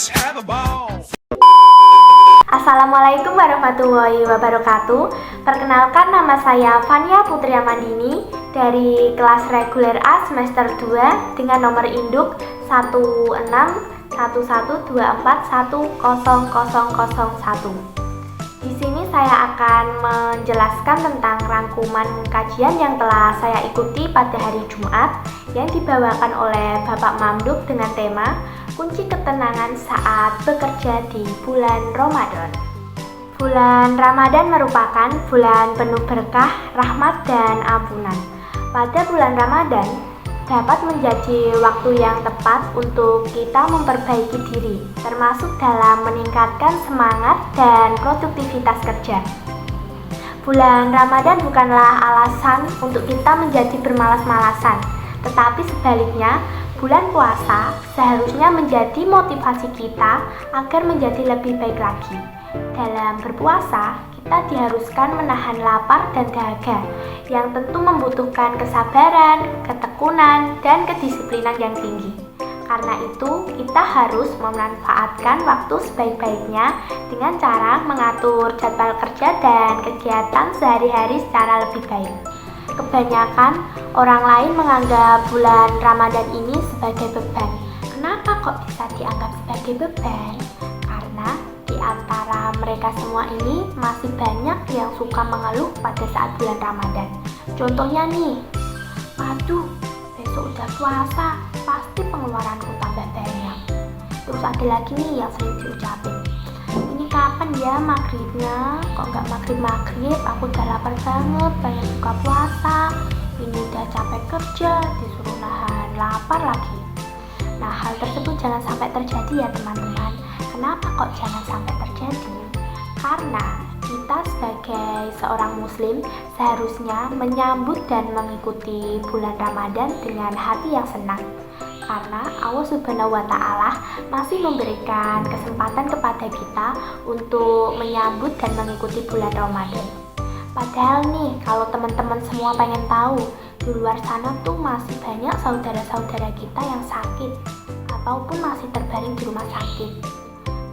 Let's have a ball. Assalamualaikum warahmatullahi wabarakatuh. Perkenalkan, nama saya Fania Putri Amandini dari kelas reguler A semester 2 dengan nomor induk 161124100001. Di sini saya akan menjelaskan tentang rangkuman kajian yang telah saya ikuti pada hari Jumat yang dibawakan oleh Bapak Mamduk dengan tema Kunci Ketenangan Saat Bekerja di Bulan Ramadan. Bulan Ramadan merupakan bulan penuh berkah, rahmat, dan ampunan. Pada bulan Ramadan dapat menjadi waktu yang tepat untuk kita memperbaiki diri, termasuk dalam meningkatkan semangat dan produktivitas kerja. Bulan Ramadan bukanlah alasan untuk kita menjadi bermalas-malasan, tetapi sebaliknya, bulan puasa seharusnya menjadi motivasi kita agar menjadi lebih baik lagi. Dalam berpuasa, kita diharuskan menahan lapar dan dahaga yang tentu membutuhkan kesabaran, ketekunan, dan kedisiplinan yang tinggi. Karena itu, kita harus memanfaatkan waktu sebaik-baiknya dengan cara mengatur jadwal kerja dan kegiatan sehari-hari secara lebih baik. Kebanyakan orang lain menganggap bulan Ramadan ini sebagai beban. Kenapa kok bisa dianggap sebagai beban? Karena di antara mereka semua ini masih banyak yang suka mengeluh pada saat bulan Ramadan. Contohnya nih, aduh, besok udah puasa, pasti pengeluaranku tambah banyak. Terus ada lagi nih yang sering diucapin, ini kapan ya maghribnya? Kok nggak maghrib-maghrib? Aku udah lapar banget, pengen buka puasa. Ini udah capek kerja, disuruh nahan lapar lagi. Nah, hal tersebut jangan sampai terjadi ya teman-teman. Kenapa kok jangan sampai terjadi? Karena kita sebagai seorang muslim seharusnya menyambut dan mengikuti bulan Ramadan dengan hati yang senang. Karena Allah Subhanahu wa Ta'ala masih memberikan kesempatan kepada kita untuk menyambut dan mengikuti bulan Ramadan. Padahal nih, kalau teman-teman semua pengen tahu, di luar sana tuh masih banyak saudara-saudara kita yang sakit ataupun masih terbaring di rumah sakit.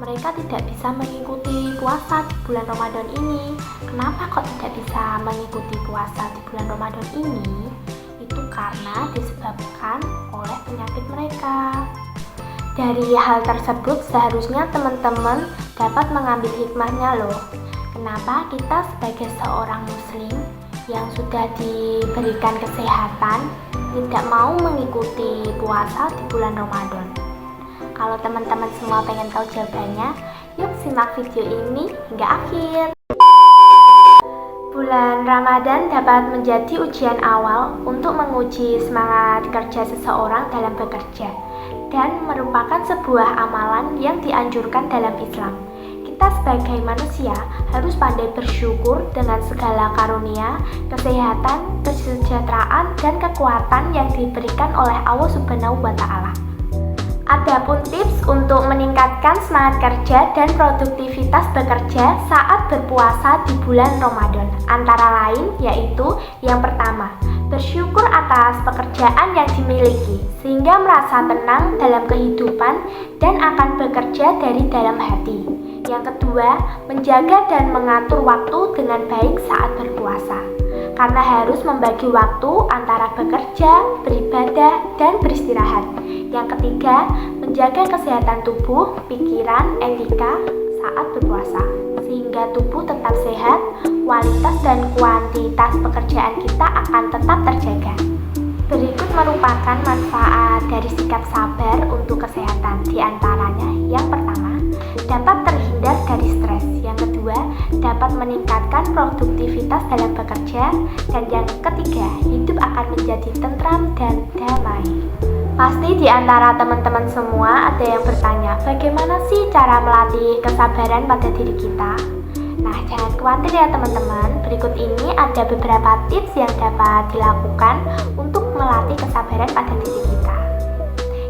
Mereka tidak bisa mengikuti puasa di bulan Ramadan ini. Kenapa kok tidak bisa mengikuti puasa di bulan Ramadan ini? Itu karena disebabkan oleh penyakit mereka. Dari hal tersebut seharusnya teman-teman dapat mengambil hikmahnya loh. Kenapa kita sebagai seorang muslim yang sudah diberikan kesehatan tidak mau mengikuti puasa di bulan Ramadan? Kalau teman-teman semua pengen tahu jawabannya, yuk simak video ini hingga akhir. Bulan Ramadan dapat menjadi ujian awal untuk menguji semangat kerja seseorang dalam bekerja dan merupakan sebuah amalan yang dianjurkan dalam Islam. Kita sebagai manusia harus pandai bersyukur dengan segala karunia, kesehatan, kesejahteraan, dan kekuatan yang diberikan oleh Allah Subhanahu wa Ta'ala. Adapun tips untuk meningkatkan semangat kerja dan produktivitas bekerja saat berpuasa di bulan Ramadan antara lain yaitu yang pertama, bersyukur atas pekerjaan yang dimiliki sehingga merasa tenang dalam kehidupan dan akan bekerja dari dalam hati. Yang kedua, menjaga dan mengatur waktu dengan baik saat berpuasa karena harus membagi waktu antara bekerja, beribadah, dan beristirahat. Yang ketiga, menjaga kesehatan tubuh, pikiran, etika saat berpuasa sehingga tubuh tetap sehat, kualitas dan kuantitas pekerjaan kita akan tetap terjaga. Berikut merupakan manfaat dari sikap sabar untuk kesehatan. Di antaranya, yang pertama, dapat terhindar dari stres. Yang kedua, dapat meningkatkan produktivitas dalam bekerja. Dan yang ketiga, hidup akan menjadi tentram dan damai. Pasti di antara teman-teman semua ada yang bertanya, bagaimana sih cara melatih kesabaran pada diri kita? Nah, jangan khawatir ya teman-teman, berikut ini ada beberapa tips yang dapat dilakukan untuk melatih kesabaran pada diri kita.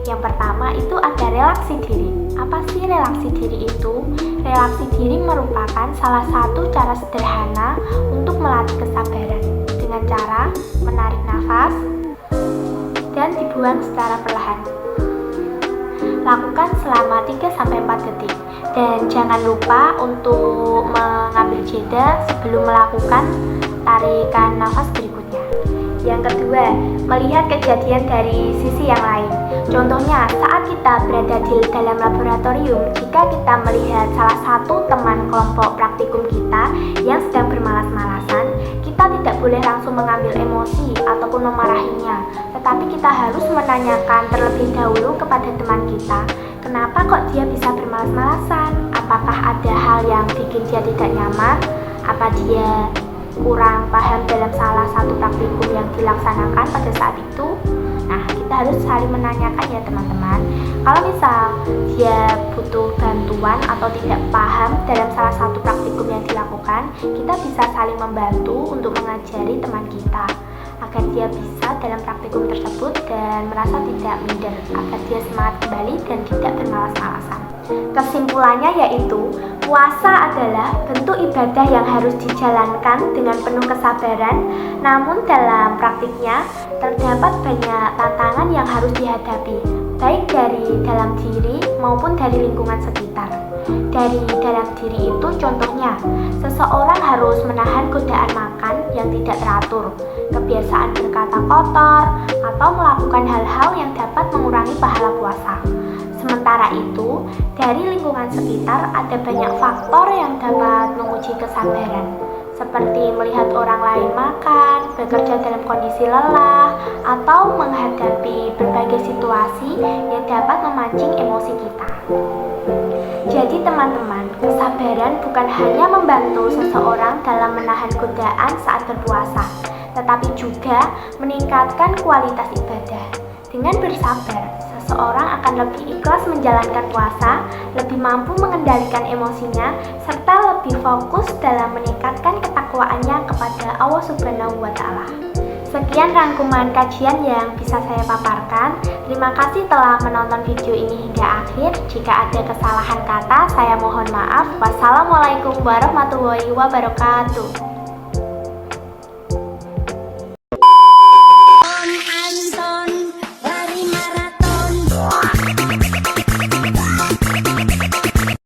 Yang pertama itu ada relaksi diri. Apa sih relaksi diri itu? Relaksi diri merupakan salah satu cara sederhana untuk melatih kesabaran dengan cara menarik nafas dan dibuang secara perlahan. Lakukan selama 3-4 detik. Dan jangan lupa untuk mengambil jeda sebelum melakukan tarikan nafas berikutnya. Yang kedua, melihat kejadian dari sisi yang lain. Contohnya, saat kita berada di dalam laboratorium, jika kita melihat salah satu teman kelompok praktikum kita yang sedang bermalas-malasan, kita tidak boleh langsung mengambil emosi ataupun memarahinya, tetapi kita harus menanyakan terlebih dahulu kepada teman kita, kenapa kok dia bisa bermalas-malasan? Apakah ada hal yang bikin dia tidak nyaman? Apa dia kurang paham dalam salah satu praktikum yang dilaksanakan pada saat itu? Nah, kita harus saling menanyakan ya teman-teman. Kalau misal dia butuh bantuan atau tidak paham dalam salah satu praktikum yang dilakukan, kita bisa saling membantu untuk mengajari teman kita agar dia bisa dalam praktikum tersebut dan merasa tidak minder, agar dia semangat kembali dan tidak bermalas-malasan. Kesimpulannya yaitu, puasa adalah bentuk ibadah yang harus dijalankan dengan penuh kesabaran, namun dalam praktiknya terdapat banyak tantangan yang harus dihadapi, baik dari dalam diri maupun dari lingkungan sekitar. Dari dalam diri itu contohnya, seseorang harus menahan godaan makan yang tidak teratur, kebiasaan berkata kotor, atau melakukan hal-hal yang dapat mengurangi pahala puasa. Sementara itu, dari lingkungan sekitar ada banyak faktor yang dapat menguji kesabaran, seperti melihat orang lain makan, bekerja dalam kondisi lelah, atau menghadapi berbagai situasi yang dapat memancing emosi kita. Jadi teman-teman, kesabaran bukan hanya membantu seseorang dalam menahan godaan saat berpuasa, tetapi juga meningkatkan kualitas ibadah. Dengan bersabar, seseorang akan lebih ikhlas menjalankan puasa, lebih mampu mengendalikan emosinya, serta lebih fokus dalam meningkatkan ketakwaannya kepada Allah Subhanahu wa Ta'ala. Sekian rangkuman kajian yang bisa saya paparkan. Terima kasih telah menonton video ini hingga akhir. Jika ada kesalahan kata, saya mohon maaf. Wassalamualaikum warahmatullahi wabarakatuh.